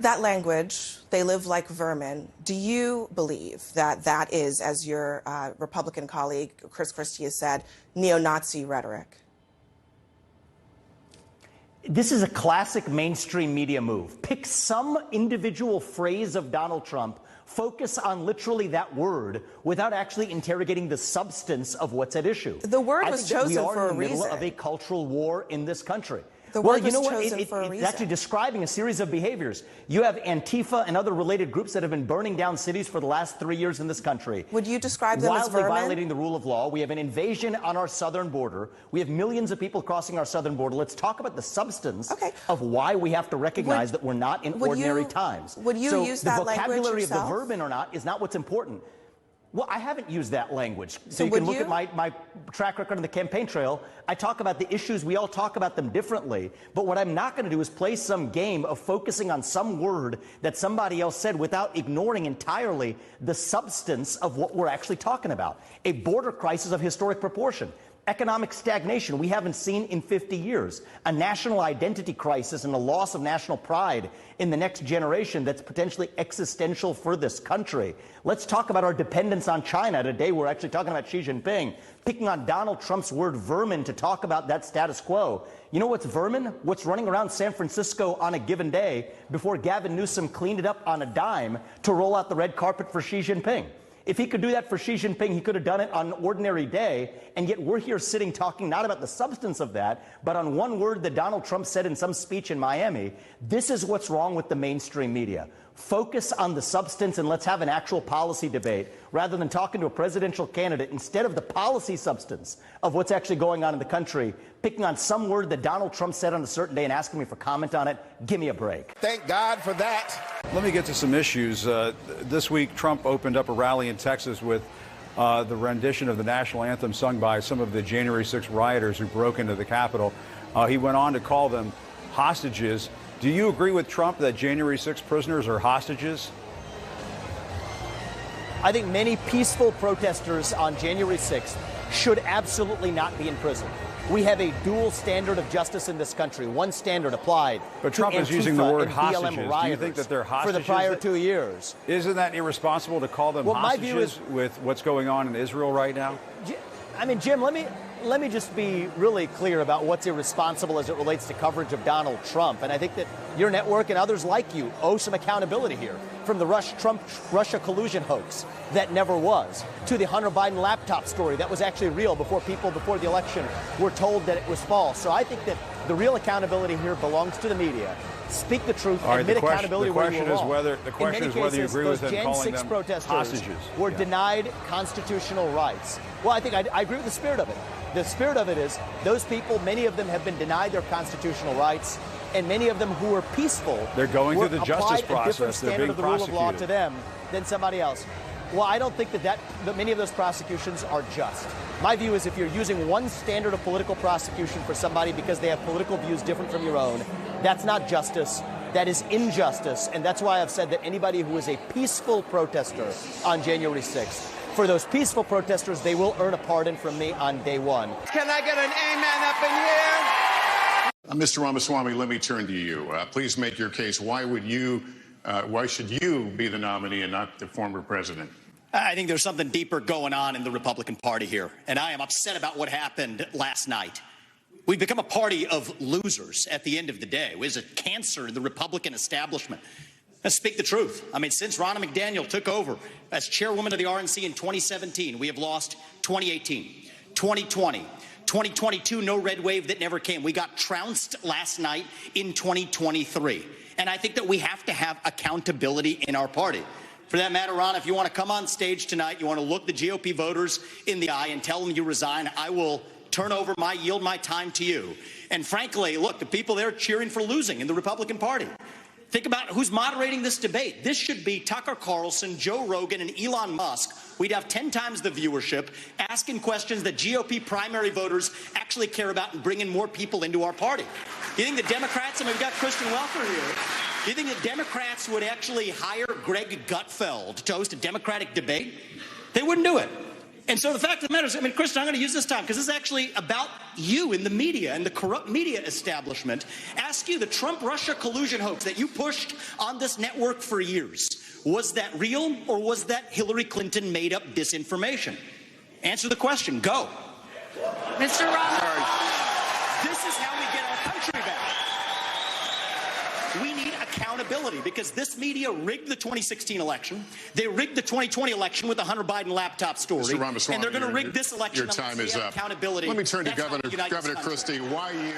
That language, they live like vermin. Do you believe that that is, as your Republican colleague Chris Christie has said, neo-Nazi rhetoric? This is a classic mainstream media move. Pick some individual phrase of Donald Trump, focus on literally that word without actually interrogating the substance of what's at issue. The word was chosen for a reason. We are in the middle of a cultural war in this country. Well, you know what? It's actually describing a series of behaviors. You have Antifa and other related groups that have been burning down cities for the last 3 years in this country. Would you describe them as vermin? Wildly violating the rule of law. We have an invasion on our southern border. We have millions of people crossing our southern border. Let's talk about the substance of why we have to recognize that we're not in ordinary times. Would you use that language yourself? The vocabulary of the vermin or not is not what's important. Well, I haven't used that language. So you can look at my track record on the campaign trail. I talk about the issues. We all talk about them differently. But what I'm not going to do is play some game of focusing on some word that somebody else said without ignoring entirely the substance of what we're actually talking about. A border crisis of historic proportion. Economic stagnation we haven't seen in 50 years. A national identity crisis and a loss of national pride in the next generation that's potentially existential for this country. Let's talk about our dependence on China. Today we're actually talking about Xi Jinping, picking on Donald Trump's word vermin to talk about that status quo. You know what's vermin? What's running around San Francisco on a given day before Gavin Newsom cleaned it up on a dime to roll out the red carpet for Xi Jinping. If he could do that for Xi Jinping, he could have done it on an ordinary day, and yet we're here sitting talking not about the substance of that, but on one word that Donald Trump said in some speech in Miami. This is what's wrong with the mainstream media. Focus on the substance and let's have an actual policy debate rather than talking to a presidential candidate instead of the policy substance of what's actually going on in the country, picking on some word that Donald Trump said on a certain day and asking me for comment on it. Give me a break. Thank God for that. Let me get to some issues. This week, Trump opened up a rally in Texas with the rendition of the national anthem sung by some of the January 6th rioters who broke into the Capitol. He went on to call them hostages. Do you agree with Trump that January 6th prisoners are hostages? I think many peaceful protesters on January 6th should absolutely not be in prison. We have a dual standard of justice in this country. One standard applied. But Trump is using the word hostages. Do you think that they're hostages? For the prior 2 years. Isn't that irresponsible to call them hostages with what's going on in Israel right now? I mean, Jim, let me just be really clear about what's irresponsible as it relates to coverage of Donald Trump. And I think that your network and others like you owe some accountability here. From the Trump-Russia collusion hoax that never was, to the Hunter Biden laptop story that was actually real before the election were told that it was false. So I think that the real accountability here belongs to the media. Speak the truth, admit accountability where you were wrong. The question is whether you agree with him calling them hostages. Were denied constitutional rights. Well, I think I agree with the spirit of it. The spirit of it is those people, many of them have been denied their constitutional rights, and many of them who were peaceful. They're going through the justice process. A different standard of the rule of law to them than somebody else. Well, I don't think that many of those prosecutions are just. My view is if you're using one standard of political prosecution for somebody because they have political views different from your own, that's not justice. That is injustice. And that's why I've said that anybody who is a peaceful protester on January 6th, for those peaceful protesters, they will earn a pardon from me on day one. Can I get an amen up in here? Mr. Ramaswamy, let me turn to you. Please make your case. Why should you be the nominee and not the former president? I think there's something deeper going on in the Republican Party here, and I am upset about what happened last night. We've become a party of losers at the end of the day. It was a cancer in the Republican establishment. Let's speak the truth. I mean, since Ronna McDaniel took over as chairwoman of the RNC in 2017, we have lost 2018, 2020, 2022, no red wave that never came. We got trounced last night in 2023. And I think that we have to have accountability in our party. For that matter, Ron, if you want to come on stage tonight, you want to look the GOP voters in the eye and tell them you resign, I will yield my time to you. And frankly, look, the people there cheering for losing in the Republican Party. Think about who's moderating this debate. This should be Tucker Carlson, Joe Rogan, and Elon Musk. We'd have 10 times the viewership, asking questions that GOP primary voters actually care about and bringing more people into our party. Do you think the Democrats, and we've got Christian Welker here, do you think the Democrats would actually hire Greg Gutfeld to host a Democratic debate? They wouldn't do it. And so the fact of the matter is, I mean, Kristen, I'm going to use this time because this is actually about you in the media and the corrupt media establishment. Ask you, the Trump-Russia collusion hoax that you pushed on this network for years, was that real or was that Hillary Clinton made up disinformation? Answer the question. Go. Mr. Ramos. This is how we get our country back. We need accountability because this media rigged the 2016 election. They rigged the 2020 election with the Hunter Biden laptop story. Mr. Ramaswamy, and they're going to rig this election. Your time is up. Accountability. Let me turn to That's Governor Christie. Why you